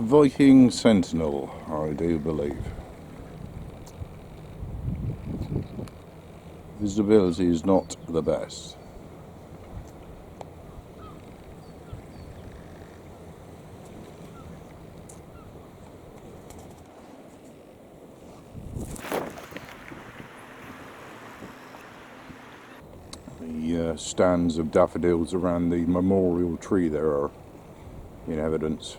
Viking Sentinel, I do believe. Visibility is not the best. The stands of daffodils around the memorial tree there are in evidence.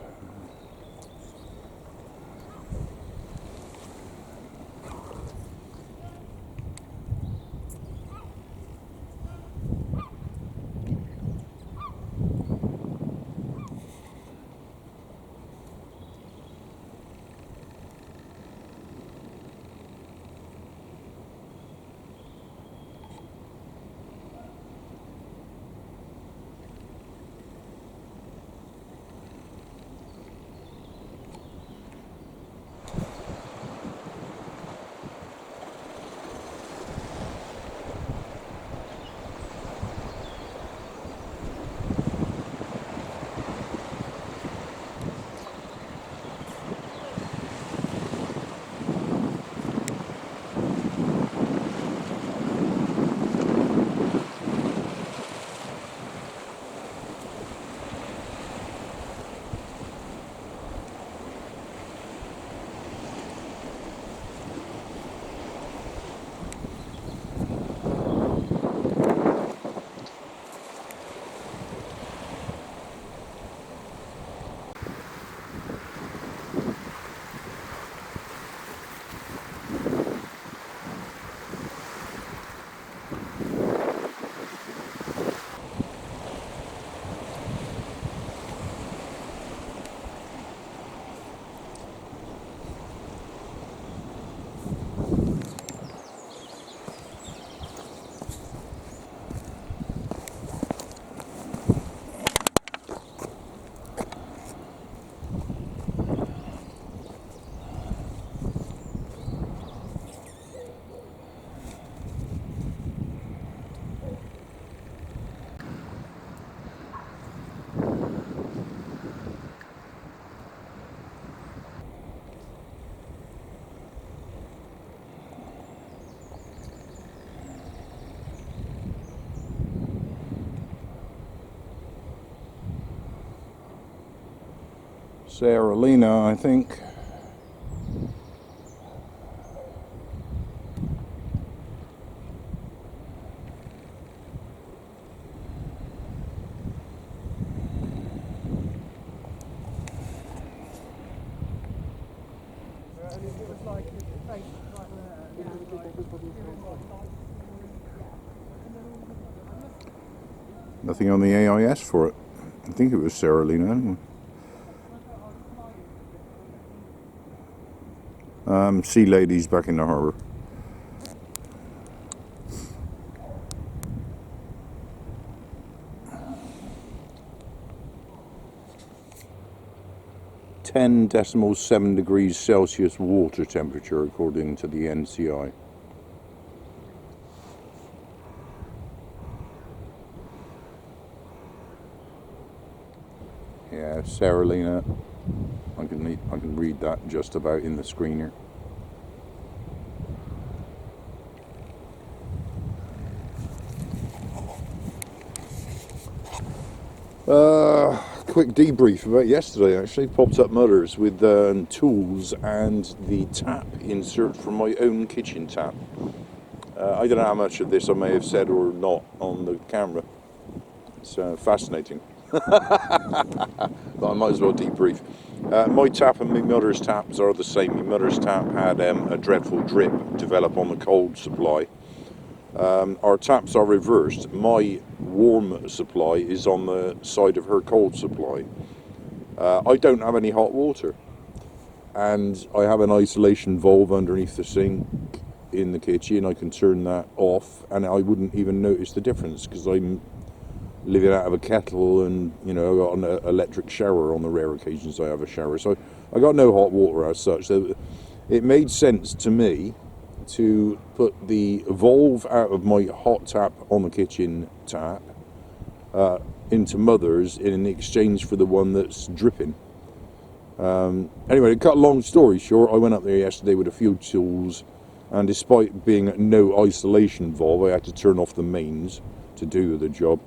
Sara, Lena, I think. Nothing on the AIS for it. I think it was Sara, Lena anyway. Sea ladies back in the harbour. (10.7°C water temperature according to the NCI. Yeah, Sara, Lena. I can read that just about in the screener. Quick debrief about yesterday. Actually, popped up mutters with tools and the tap insert from my own kitchen tap. I don't know how much of this I may have said or not on the camera. It's fascinating. But I might as well debrief. My tap and my mother's taps are the same. My mother's tap had a dreadful drip develop on the cold supply. Our taps are reversed. My warm supply is on the side of her cold supply. I don't have any hot water, and I have an isolation valve underneath the sink in the kitchen. I can turn that off, and I wouldn't even notice the difference because I'm living out of a kettle, and I got an electric shower on the rare occasions I have a shower. So I got no hot water as such. So it made sense to me to put the valve out of my hot tap on the kitchen tap into Mother's in exchange for the one that's dripping. Anyway, to cut a long story short, I went up there yesterday with a few tools, and despite being no isolation valve, I had to turn off the mains to do the job.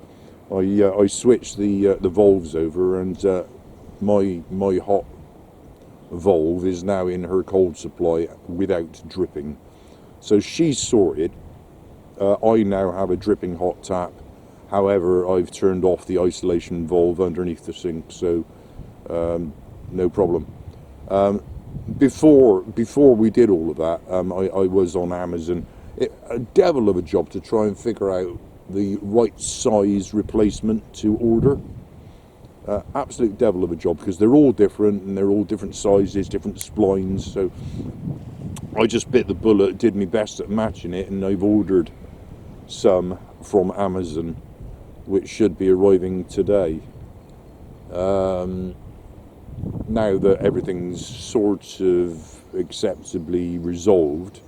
I switched the valves over, and my hot valve is now in her cold supply without dripping. So she's sorted. I now have a dripping hot tap. However, I've turned off the isolation valve underneath the sink, so no problem. Before we did all of that, I was on Amazon. A devil of a job to try and figure out the right size replacement to order. Absolute devil of a job, because they're all different and they're all different sizes, different splines. So I just bit the bullet, did my best at matching it, and I've ordered some from Amazon, which should be arriving today. Now that everything's sort of acceptably resolved,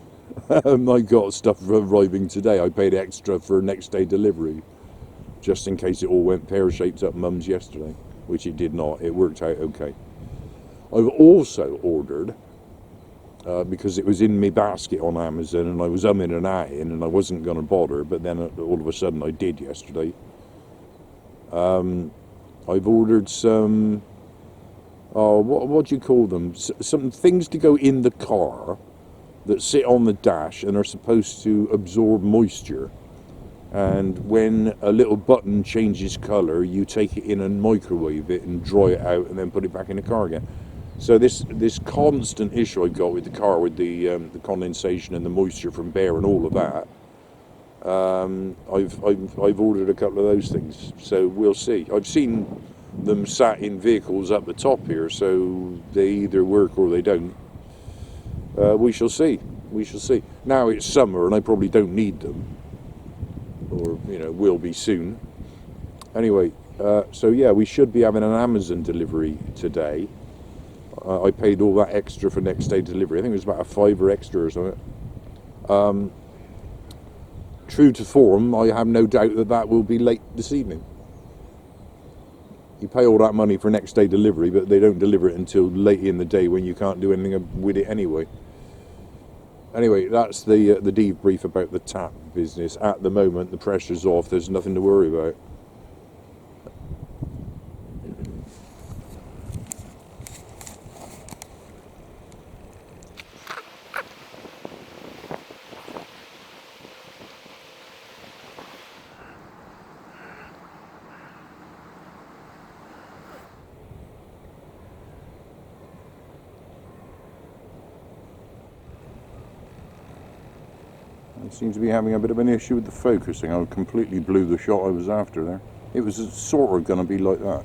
I got stuff arriving today. I paid extra for next day delivery, just in case it all went pear-shaped up Mum's yesterday, which it did not. It worked out okay. I've also ordered, because it was in my basket on Amazon, and I was umming and ahhing, and I wasn't going to bother, but then all of a sudden I did yesterday. I've ordered some, what do you call them? Some things to go in the car that sit on the dash and are supposed to absorb moisture. And when a little button changes colour, you take it in and microwave it and dry it out and then put it back in the car again. So this constant issue I got with the car, with the condensation and the moisture from Bear and all of that, I've ordered a couple of those things. So we'll see. I've seen them sat in vehicles up the top here, so they either work or they don't. We shall see. We shall see. Now it's summer and I probably don't need them, or will be soon. Anyway, so yeah, we should be having an Amazon delivery today. I paid all that extra for next day delivery. I think it was about a £5 extra or something. True to form, I have no doubt that will be late this evening. You pay all that money for next day delivery, but they don't deliver it until late in the day when you can't do anything with it anyway. Anyway, that's the debrief about the tap business. At the moment, the pressure's off. There's nothing to worry about. I seem to be having a bit of an issue with the focusing. I completely blew the shot I was after there. It was sort of going to be like that.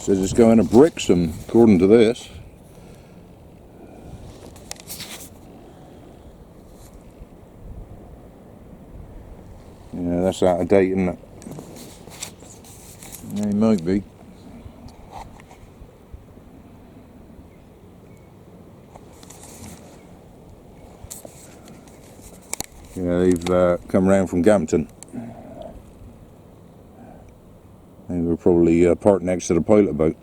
So just go into bricks, and according to this, yeah, that's out of date, isn't it? Yeah, it might be. Yeah, they've come round from Gampton. They were probably parked next to the pilot boat.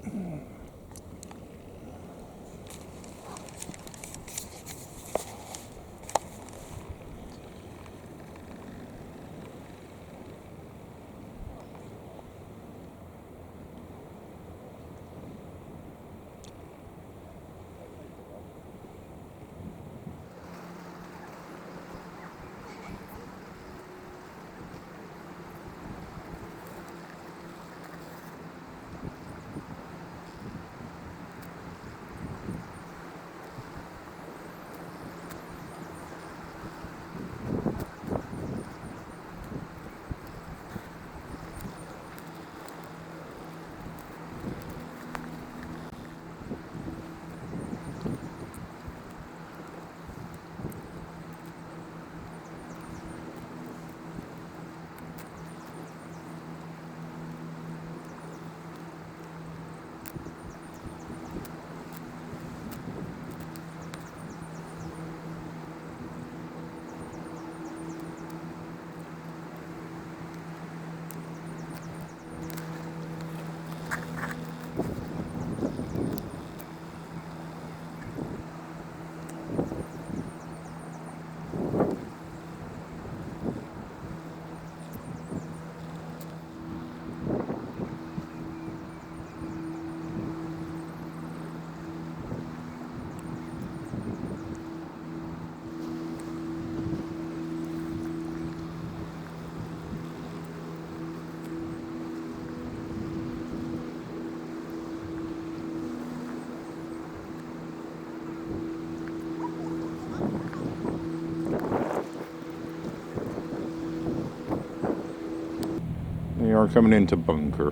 are coming into bunker.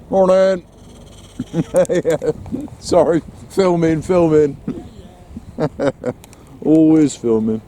Morning. Sorry, filming. Always filming.